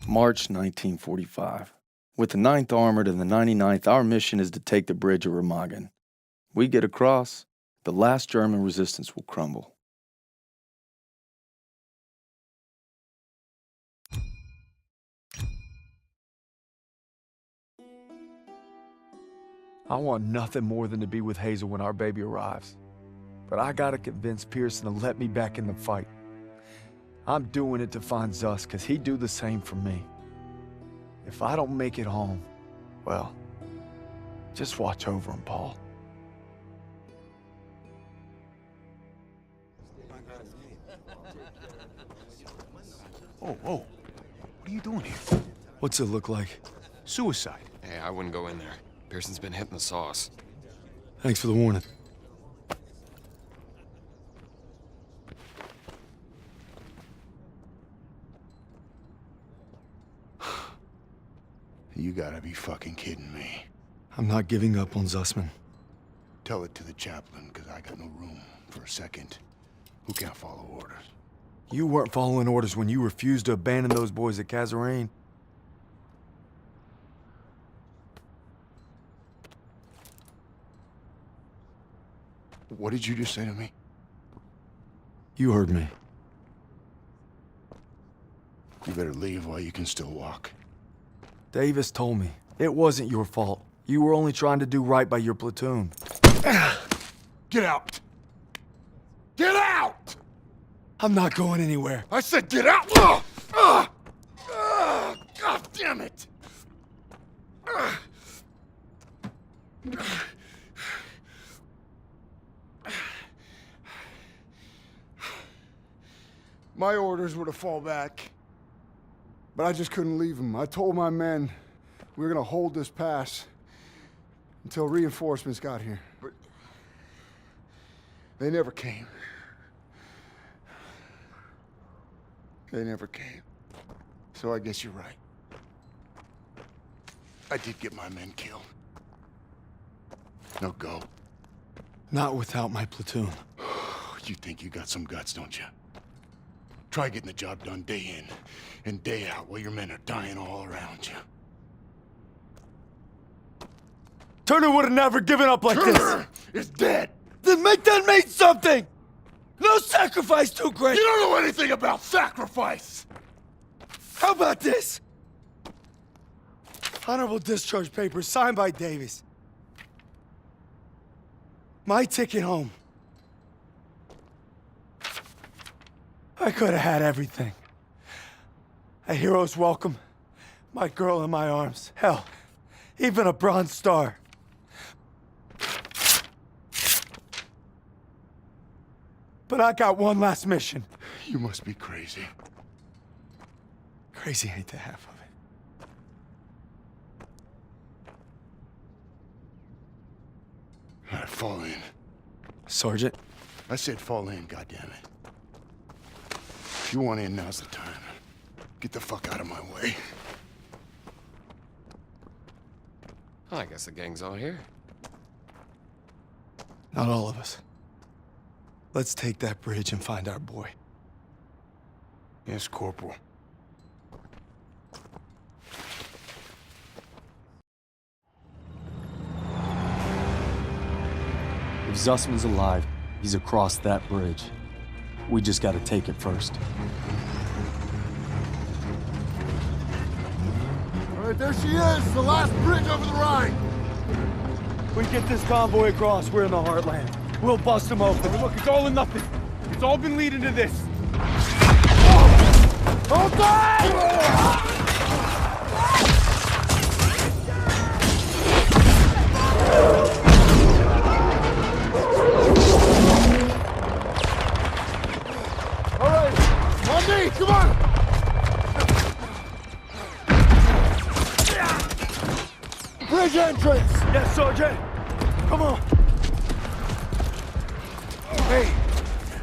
March 1945. With the 9th Armored and the 99th, our mission is to take the bridge of Remagen. We get across, the last German resistance will crumble. I want nothing more than to be with Hazel when our baby arrives. But I gotta convince Pierson to let me back in the fight. I'm doing it to find Zus, because he'd do the same for me. If I don't make it home, well, just watch over him, Paul. Whoa, whoa. What are you doing here? What's it look like? Suicide. Hey, I wouldn't go in there. Pierson's been hitting the sauce. Thanks for the warning. You gotta be fucking kidding me. I'm not giving up on Zussman. Tell it to the chaplain, because I got no room for a second who can't follow orders. You weren't following orders when you refused to abandon those boys at Kazarine. What did you just say to me? You heard me. You better leave while you can still walk. Davis told me. It wasn't your fault. You were only trying to do right by your platoon. Get out! Get out! I'm not going anywhere. I said get out! God damn it! My orders were to fall back. But I just couldn't leave them. I told my men we were gonna hold this pass until reinforcements got here. But they never came. They never came. So I guess you're right. I did get my men killed. Now go. Not without my platoon. You think you got some guts, don't you? Try getting the job done day in and day out while your men are dying all around you. Turner would have never given up like Turner is dead! Then make that mean something! No sacrifice too great! You don't know anything about sacrifice! How about this? Honorable discharge papers signed by Davis. My ticket home. I could have had everything. A hero's welcome, my girl in my arms. Hell, even a Bronze Star. But I got one last mission. You must be crazy. Crazy ain't the half of it. All right, fall in. Sergeant? I said fall in, goddammit. If you want in, now's the time. Get the fuck out of my way. I guess the gang's all here. Not all of us. Let's take that bridge and find our boy. Yes, Corporal. If Zussman's alive, he's across that bridge. We just gotta take it first. All right, there she is, the last bridge over the Rhine. We get this convoy across, we're in the heartland. We'll bust them open. Look, it's all or nothing. It's all been leading to this. Hold on! All right, on me, come on! Bridge entrance! Yes, Sergeant! Come on! Hey,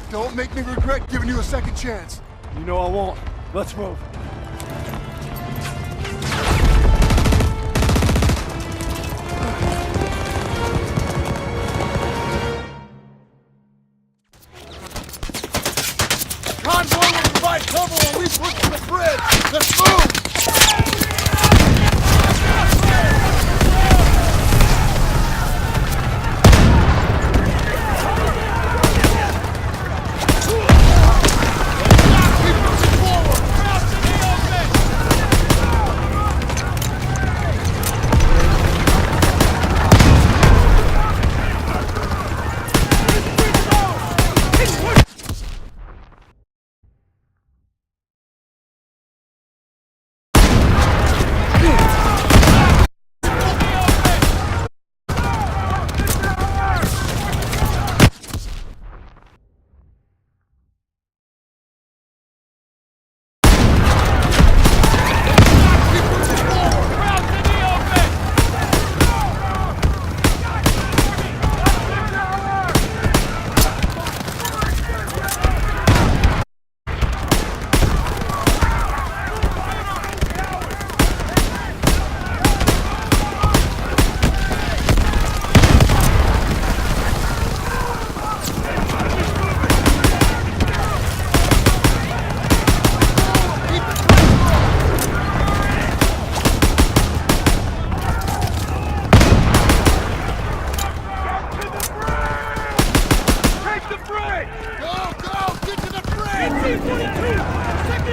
don't make me regret giving you a second chance. You know I won't. Let's move. Convoy will provide cover while we push to the bridge. Let's move!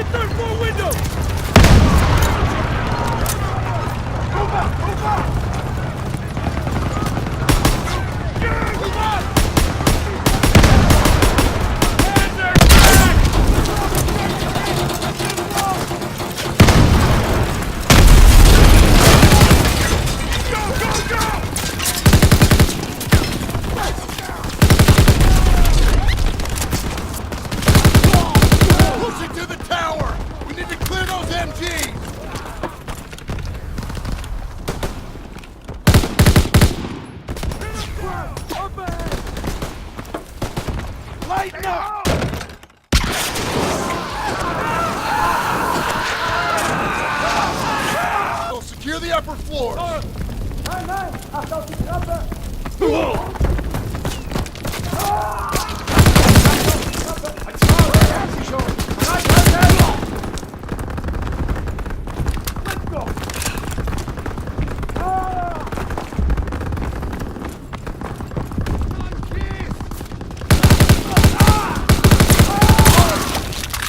Hit third floor window! Move out! Move out! Move out! Hands are back! Go, go, go! Pushing to the tower! We need to clear those MGs! Lighten up! Secure the upper floors!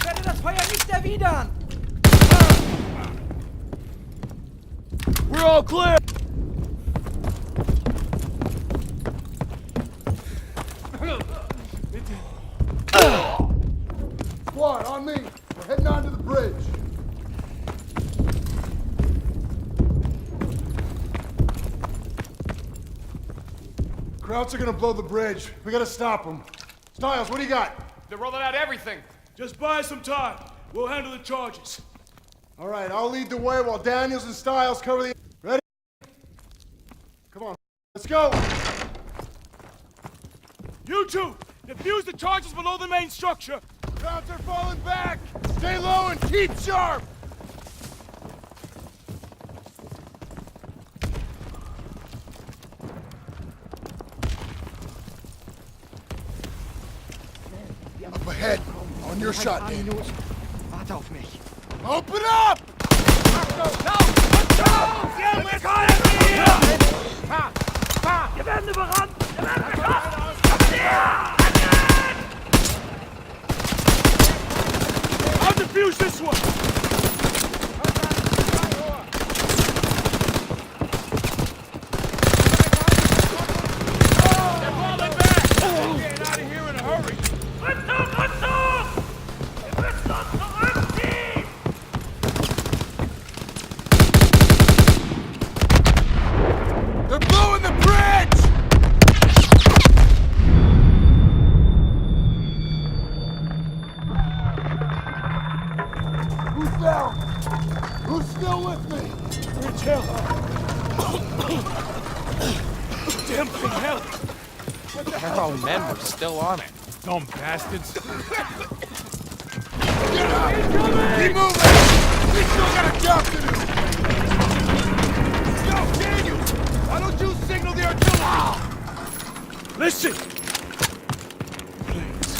Werde das Feuer nicht erwidern! We're all clear! Squad, on me! We're heading onto the bridge! Krauts are gonna blow the bridge. We gotta stop them. Styles, what do you got? They're rolling out everything. Just buy us some time. We'll handle the charges. All right, I'll lead the way while Daniels and Styles cover the... Ready? Come on, let's go! You two, defuse the charges below the main structure. Krauts are falling back! Stay low and keep sharp! Up ahead, on your shot, Daniels. Warte auf mich. Open up! Wir werden überrannt! Wir werden beschossen! I'll defuse this one! They're falling back! We're getting out of here in a hurry! Rückzug! Rückzug! Wir müssen uns zurückziehen! They're blowing the bridge! Who's down? Who's still with me? Chill. Damn thing held. Our own men were still on it. Dumb bastards. Get up! Keep moving! We still got a job to do! Yo, Daniel! Why don't you signal the artillery? Listen! Please.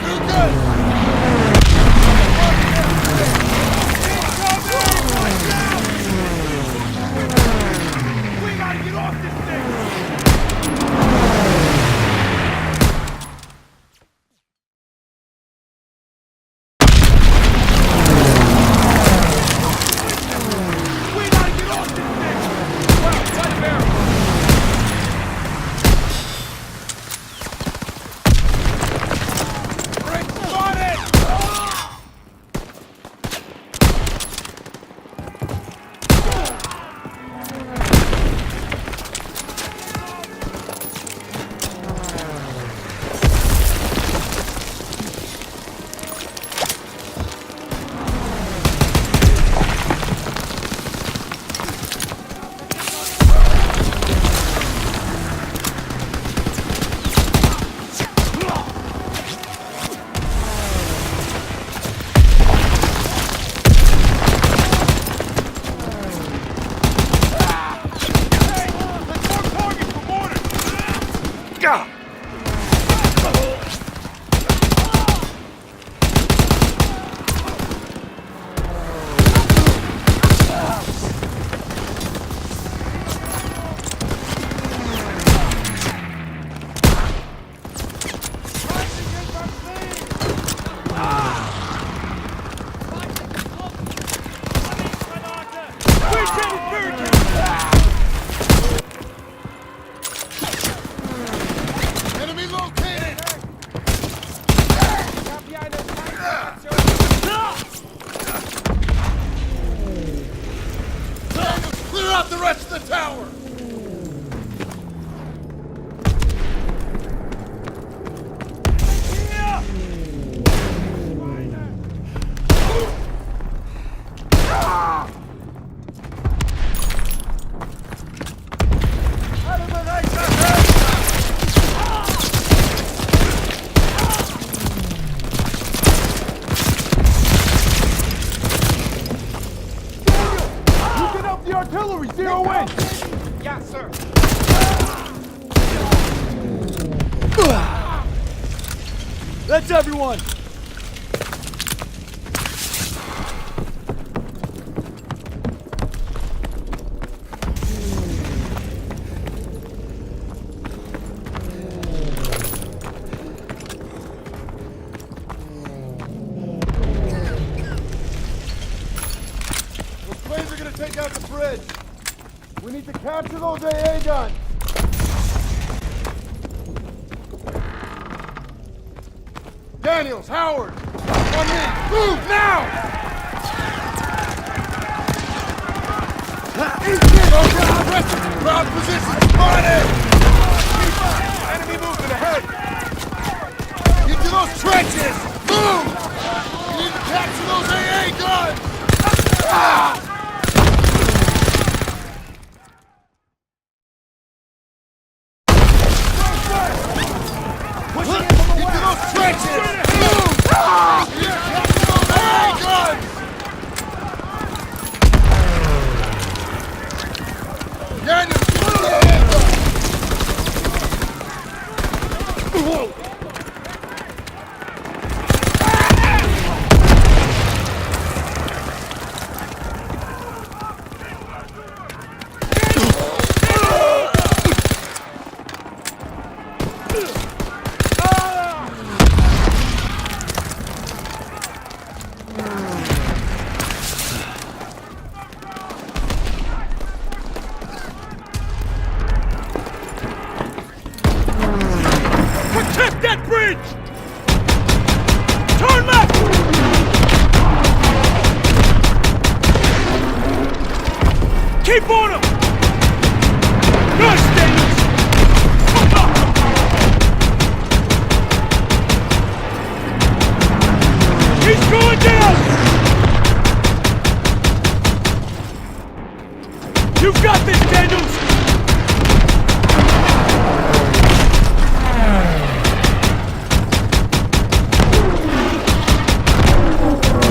Do good! We gotta get off this thing! We gotta get off this thing! Well, right there! Rick, spotted! That's everyone! Those planes are gonna take out the bridge. We need to capture those AA guns. Daniels, Howard, on me. Move now! Ground position spotted! Enemy movement ahead! Into those trenches! Move! We need to capture those AA guns! Ah! Into those trenches! Move! Ah! We need to capture those AA guns! Daniel, get the AA guns! Protect that bridge! Turn left! Keep on him! Nice, Daniels! He's going down! You've got this, Daniels!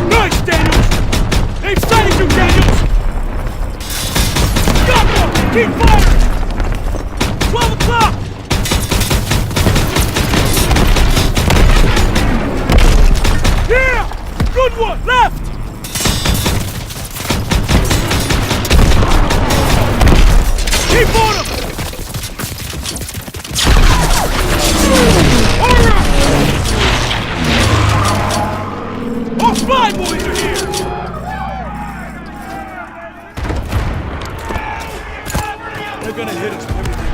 Nice, Daniels! They've sighted you, Daniels! Stop them! Keep firing! 12 o'clock! Yeah! Good one! Left! Keep on him! Alright! Our fly boys are here! They're gonna hit us with everything.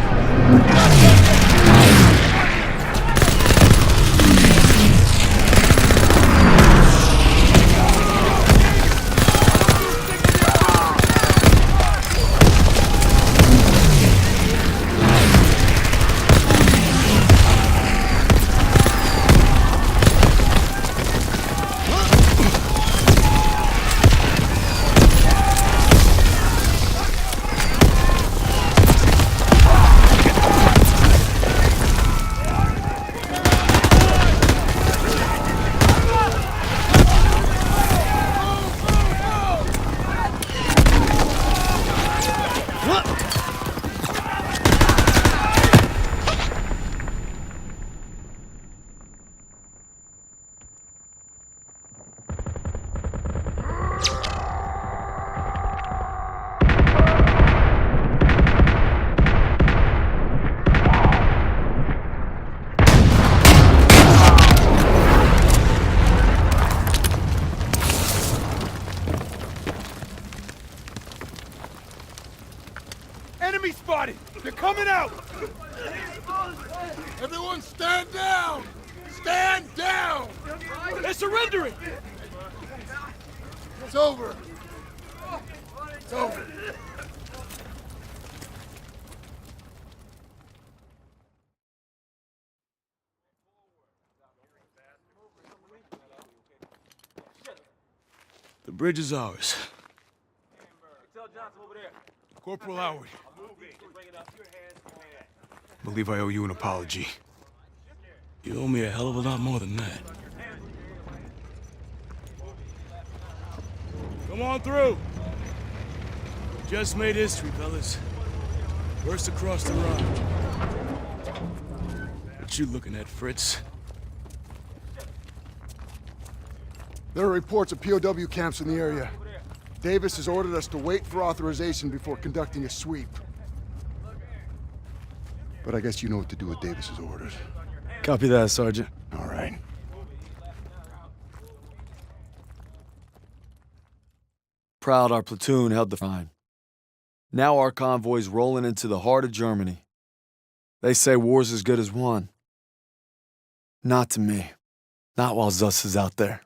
Enemy spotted! They're coming out! Everyone stand down! Stand down! They're surrendering! It's over. It's over. The bridge is ours. Corporal Howard. I believe I owe you an apology. You owe me a hell of a lot more than that. Come on through. Just made history, fellas. First across the Rhine. What you looking at, Fritz? There are reports of POW camps in the area. Davis has ordered us to wait for authorization before conducting a sweep. But I guess you know what to do with Davis's orders. Copy that, Sergeant. All right. Proud our platoon held the Rhine. Now our convoy's rolling into the heart of Germany. They say war's as good as won. Not to me. Not while Zuss is out there.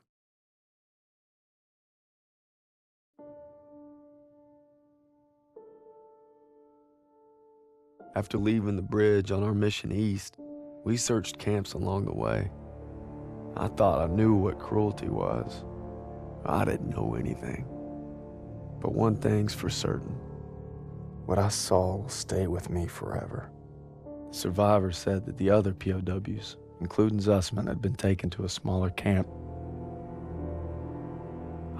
After leaving the bridge on our mission east, we searched camps along the way. I thought I knew what cruelty was. I didn't know anything. But one thing's for certain. What I saw will stay with me forever. Survivors said that the other POWs, including Zussman, had been taken to a smaller camp.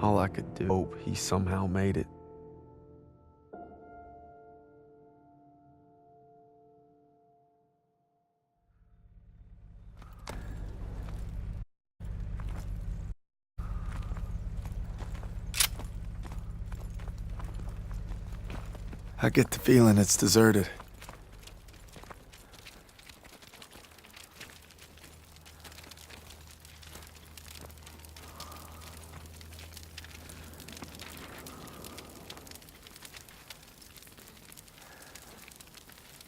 All I could do, hope he somehow made it. I get the feeling it's deserted.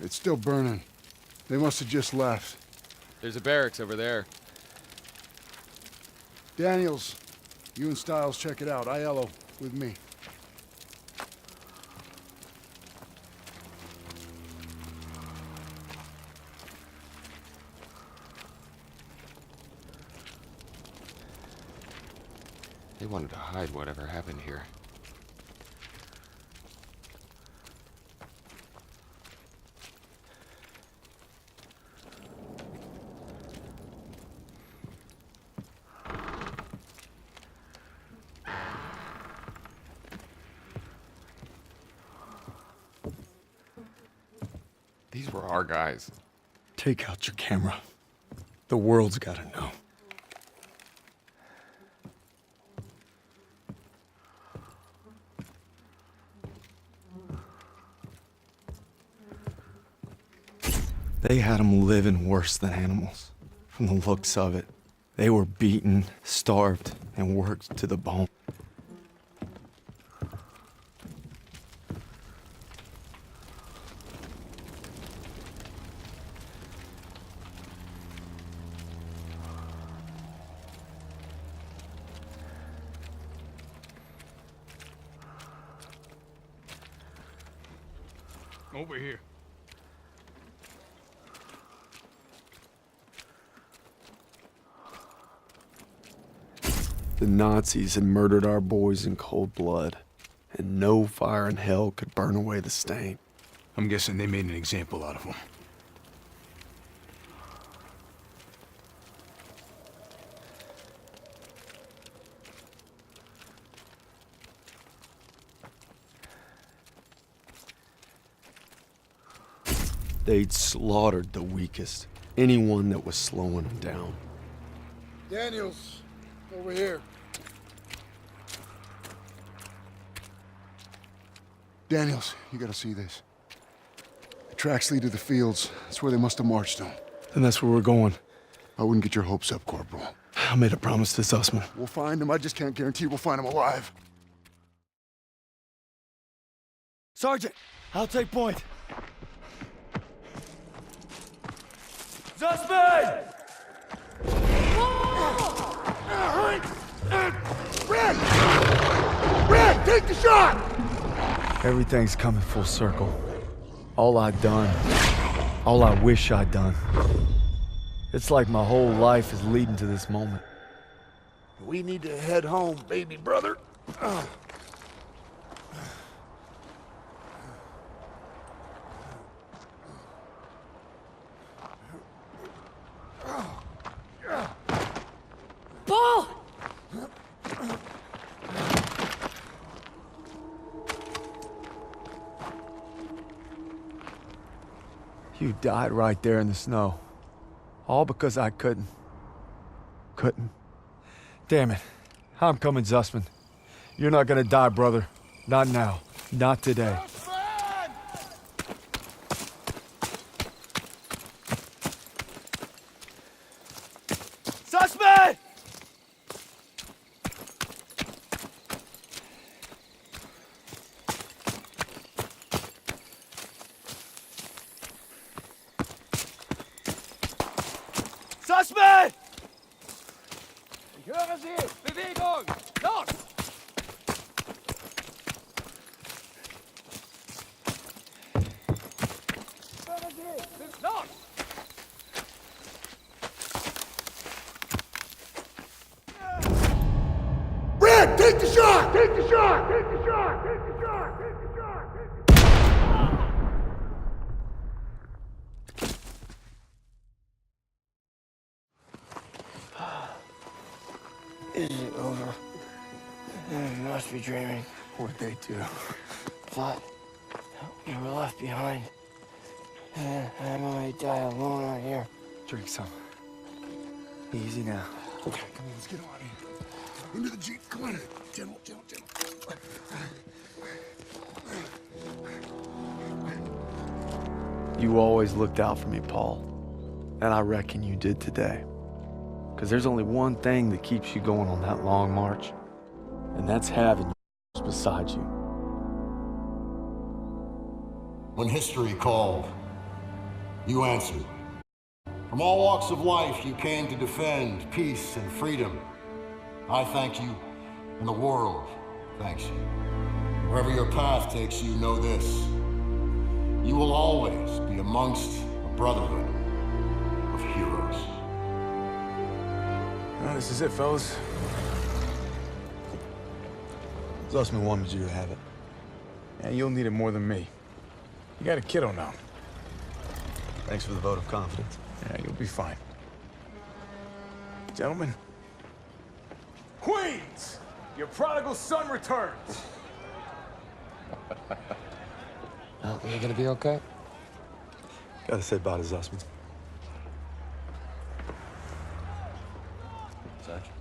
It's still burning. They must have just left. There's a barracks over there. Daniels, you and Stiles check it out. Aiello, with me. They wanted to hide whatever happened here. These were our guys. Take out your camera. The world's gotta know. They had them living worse than animals, from the looks of it. They were beaten, starved, and worked to the bone. Over here. The Nazis had murdered our boys in cold blood, and no fire in hell could burn away the stain. I'm guessing they made an example out of them. They'd slaughtered the weakest, anyone that was slowing them down. Daniels, over here. Daniels, you gotta see this. The tracks lead to the fields. That's where they must have marched them. And that's where we're going. I wouldn't get your hopes up, Corporal. I made a promise to Zussman. We'll find him. I just can't guarantee we'll find him alive. Sergeant, I'll take point. Zussman! Red! Red, take the shot! Everything's coming full circle. All I'd done, all I wish I'd done. It's like my whole life is leading to this moment. We need to head home, baby brother. Paul! You died right there in the snow. All because I couldn't. Damn it. I'm coming, Zussman. You're not gonna die, brother. Not now. Not today. Suspect! Suspect! Ich höre Sie! Bewegung! Los! Ich höre Sie! Los! Brad, take the shot! Take the shot! Take the shot! Take the shot! Take the shot! Take the Is it over? You must be dreaming. What'd they do? Thought you were left behind. And I might die alone out here. Drink some. Easy now. Okay, come on, let's get out of here. Into the Jeep, come on. General. You always looked out for me, Paul. And I reckon you did today. Because there's only one thing that keeps you going on that long march. And that's having you beside you. When history called, you answered. From all walks of life, you came to defend peace and freedom. I thank you, and the world thanks you. Wherever your path takes you, know this. You will always be amongst a brotherhood of heroes. Well, this is it, fellas. Zussman wanted you to have it. Yeah, you'll need it more than me. You got a kiddo now. Thanks for the vote of confidence. Yeah, you'll be fine. Gentlemen. Queens! Your prodigal son returns! You gonna be okay? Gotta say bye to Zussman. Sergeant.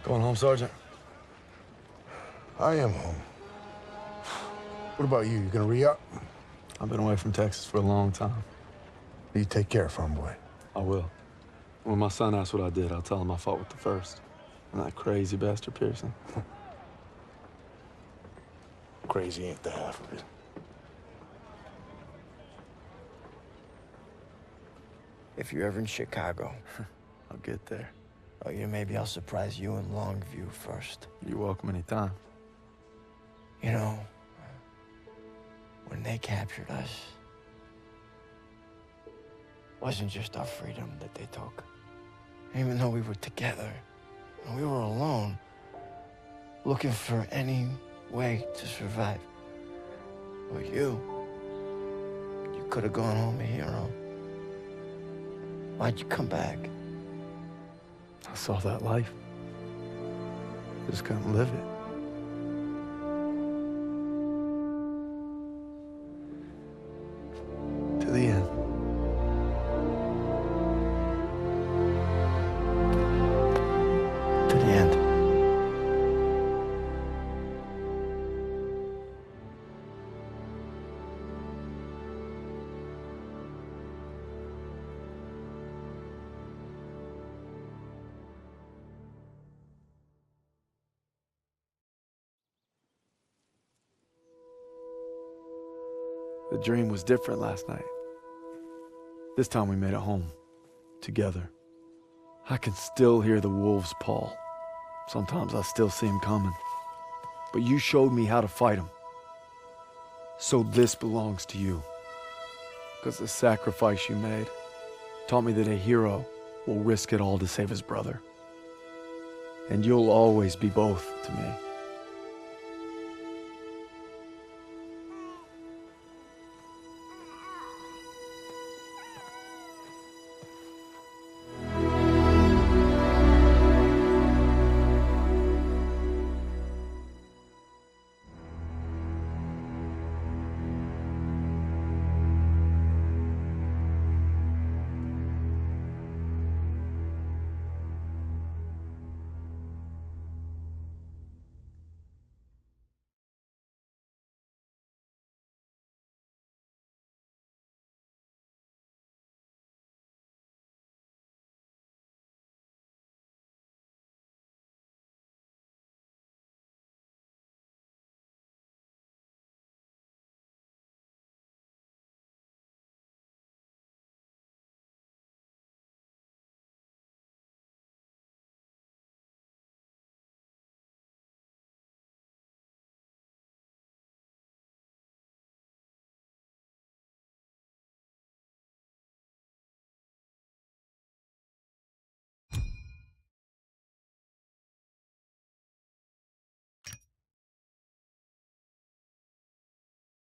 Going home, Sergeant? I am home. What about you? You gonna re-up? I've been away from Texas for a long time. You take care, farm boy. I will. When my son asks what I did, I'll tell him I fought with the first. And that crazy bastard Pierson. Crazy ain't the half of it. If you're ever in Chicago, I'll get there. oh, yeah, maybe I'll surprise you in Longview first. You're welcome anytime. You know, when they captured us, it wasn't just our freedom that they took. Even though we were together, and we were alone, looking for any way to survive. But you could have gone home a hero. Why'd you come back? I saw that life. Just couldn't live it. To the end. To the end. The dream was different last night. This time we made it home. Together. I can still hear the wolves, Paul. Sometimes I still see them coming. But you showed me how to fight them. So this belongs to you. Because the sacrifice you made taught me that a hero will risk it all to save his brother. And you'll always be both to me.